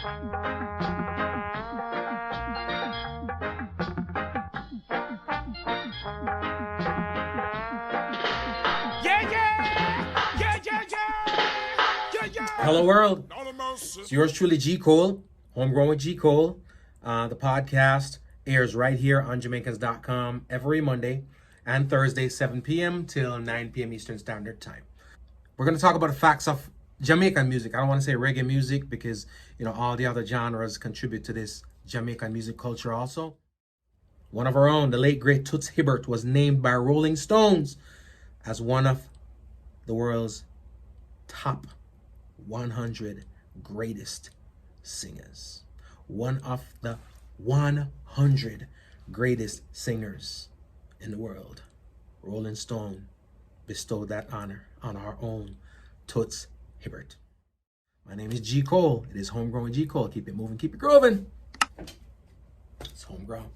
Hello world, it's yours truly, G. Cole, Homegrown with G. Cole. The podcast airs right here on Jamaicans.com every Monday and Thursday, 7 p.m. till 9 p.m. Eastern Standard Time. We're going to talk about the facts of Jamaican music. I don't want to say reggae music because, all the other genres contribute to this Jamaican music culture also. One of our own, the late great Toots Hibbert, was named by Rolling Stones as one of the world's top 100 greatest singers. One of the 100 greatest singers in the world. Rolling Stone bestowed that honor on our own Toots Hibbert. My name is G. Cole. It is Homegrown G. Cole. Keep it moving, keep it grooving. It's homegrown.